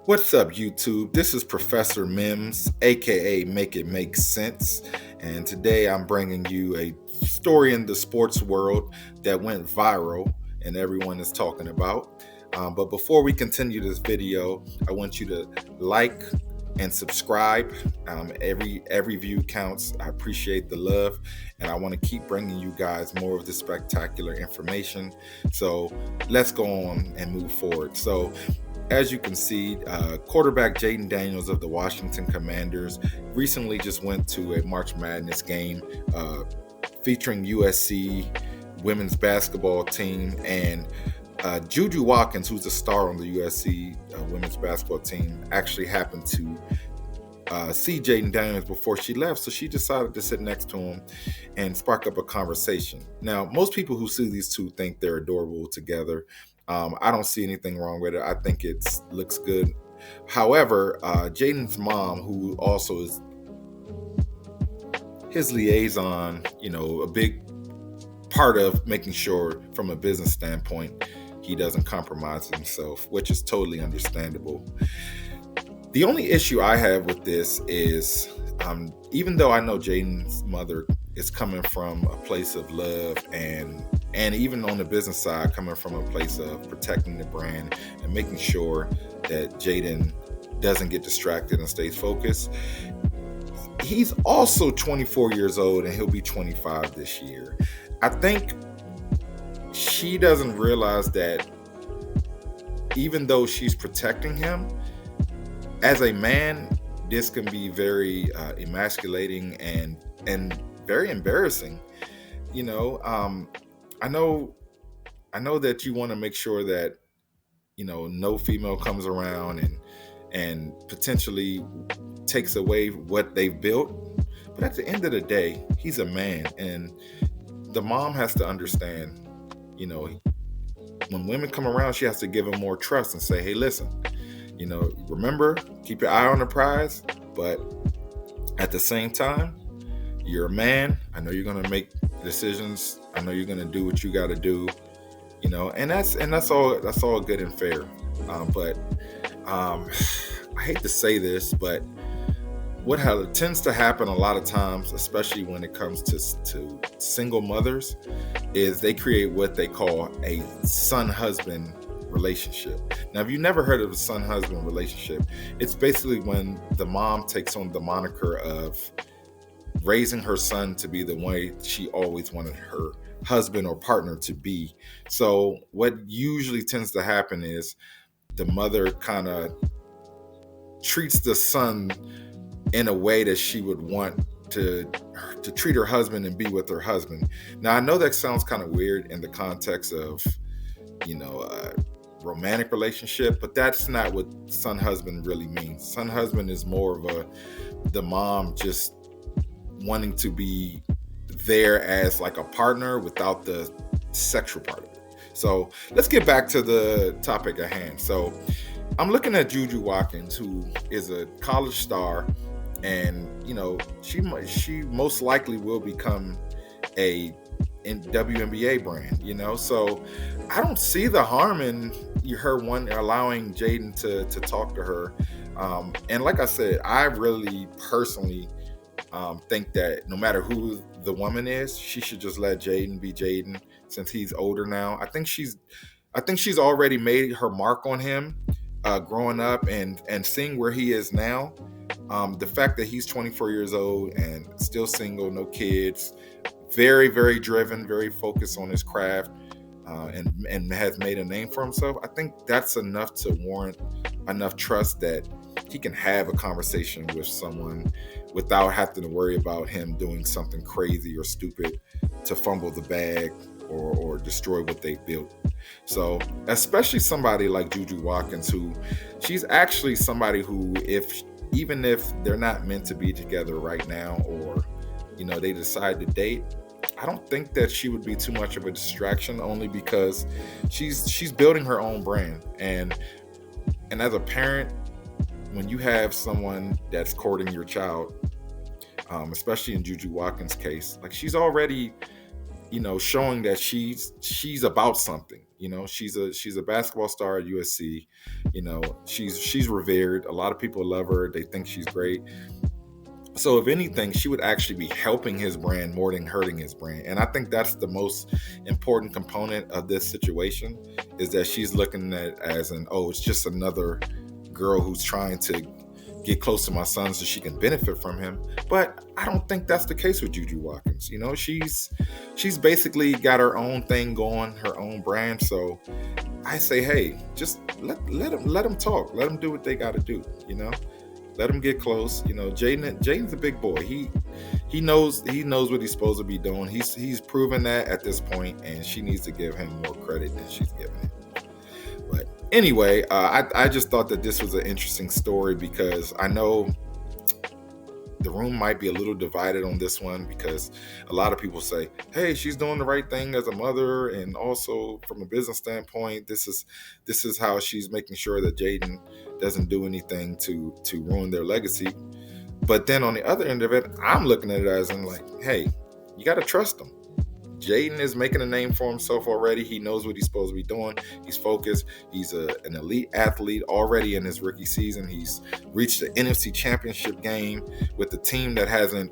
What's up, YouTube? This is Professor MIMS, aka Make It Make Sense, and today I'm bringing you a story in the sports world that went viral and everyone is talking about. But before we continue this video, I want you to like and subscribe. Every view counts. I appreciate the love, and I want to keep bringing you guys more of the spectacular information. So let's go on and move forward. So as you can see, quarterback Jayden Daniels of the Washington Commanders recently just went to a March Madness game featuring USC women's basketball team, and JuJu Watkins, who's a star on the USC women's basketball team, actually happened to see Jayden Daniels before she left, so she decided to sit next to him and spark up a conversation. Now, most people who see these two think they're adorable together. I don't see anything wrong with it. I think it looks good. However, Jayden's mom, who also is his liaison, a big part of making sure from a business standpoint he doesn't compromise himself, which is totally understandable. The only issue I have with this is, even though I know Jayden's mother is coming from a place of love and even on the business side, coming from a place of protecting the brand and making sure that Jayden doesn't get distracted and stays focused, he's also 24 years old and he'll be 25 this year. I think she doesn't realize that even though she's protecting him, as a man, this can be very emasculating and very embarrassing. I know that you want to make sure that no female comes around and potentially takes away what they've built. But at the end of the day, he's a man, and the mom has to understand. When women come around, she has to give them more trust and say, "Hey, listen, remember, keep your eye on the prize, but at the same time, you're a man. I know you're gonna make decisions. I know you're gonna do what you got to do, and that's all good and fair. But I hate to say this, but what tends to happen a lot of times, especially when it comes to single mothers, is they create what they call a son-husband relationship. Now, if you've never heard of a son-husband relationship, it's basically when the mom takes on the moniker of raising her son to be the way she always wanted her husband or partner to be. So what usually tends to happen is the mother kind of treats the son in a way that she would want to treat her husband and be with her husband. Now, I know that sounds kind of weird in the context of romantic relationship, but that's not what son-husband really means. Son-husband is more of the mom just wanting to be there as like a partner without the sexual part of it. So let's get back to the topic at hand. So I'm looking at JuJu Watkins, who is a college star, and she most likely will become a WNBA brand. So I don't see the harm in her allowing Jayden to talk to her. And like I said, I really personally think that no matter who the woman is, she should just let Jayden be Jayden, since he's older now. I think she's already made her mark on him, growing up and seeing where he is now. The fact that he's 24 years old and still single, no kids, very, very driven, very focused on his craft, and has made a name for himself, I think that's enough to warrant enough trust that he can have a conversation with someone without having to worry about him doing something crazy or stupid to fumble the bag or destroy what they've built. So especially somebody like JuJu Watkins, who she's actually somebody who, even if they're not meant to be together right now, or they decide to date, I don't think that she would be too much of a distraction, only because she's building her own brand. And as a parent, when you have someone that's courting your child, especially in JuJu Watkins' case, like, she's already showing that she's about something. You know, she's a basketball star at USC. You know, she's revered. A lot of people love her. They think she's great. So if anything, she would actually be helping his brand more than hurting his brand. And I think that's the most important component of this situation, is that she's looking at it as it's just another girl who's trying to get close to my son so she can benefit from him. But I don't think that's the case with JuJu Watkins. You know, she's basically got her own thing going, her own brand. So I say, hey, just let them talk. Let them do what they got to do, you know? Let him get close. You know, Jayden's a big boy. He knows what he's supposed to be doing. He's proven that at this point, and she needs to give him more credit than she's giving him. But anyway, I just thought that this was an interesting story, because I know the room might be a little divided on this one, because a lot of people say, hey, she's doing the right thing as a mother, and also from a business standpoint, this is how she's making sure that Jayden doesn't do anything to ruin their legacy. But then on the other end of it, I'm looking at it as in like, hey, you got to trust him. Jayden is making a name for himself already. He knows what he's supposed to be doing. He's focused. He's an elite athlete already in his rookie season. He's reached the NFC Championship game with a team that hasn't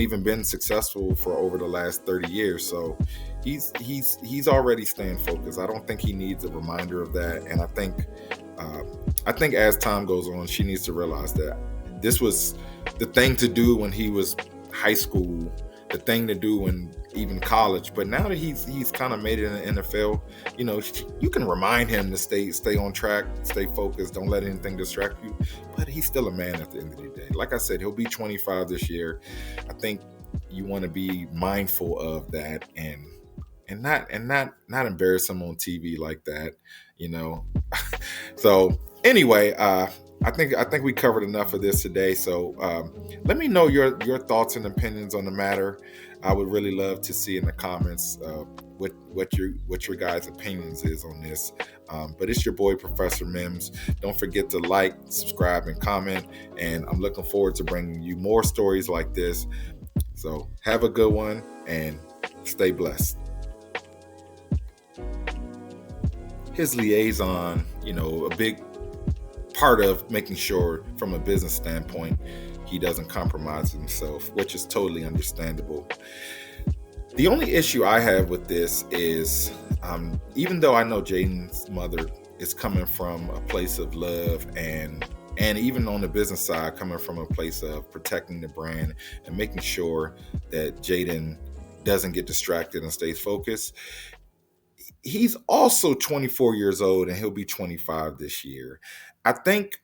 even been successful for over the last 30 years. So he's already staying focused. I don't think he needs a reminder of that. And I think as time goes on, she needs to realize that this was the thing to do when he was high school, the thing to do in even college. But now that he's kind of made it in the NFL, you know, you can remind him to stay on track, stay focused, don't let anything distract you. But he's still a man at the end of the day. Like I said, he'll be 25 this year. I think you want to be mindful of that and not embarrass him on TV like that, you know. So anyway, I think we covered enough of this today. So let me know your thoughts and opinions on the matter. I would really love to see in the comments what your guys' opinions is on this. But it's your boy, Professor MIMS. Don't forget to like, subscribe, and comment. And I'm looking forward to bringing you more stories like this. So have a good one and stay blessed. His liaison, you know, a big part of making sure from a business standpoint he doesn't compromise himself, which is totally understandable. The only issue I have with this is even though I know Jayden's mother is coming from a place of love and even on the business side coming from a place of protecting the brand and making sure that Jayden doesn't get distracted and stays focused, he's also 24 years old and he'll be 25 this year. I think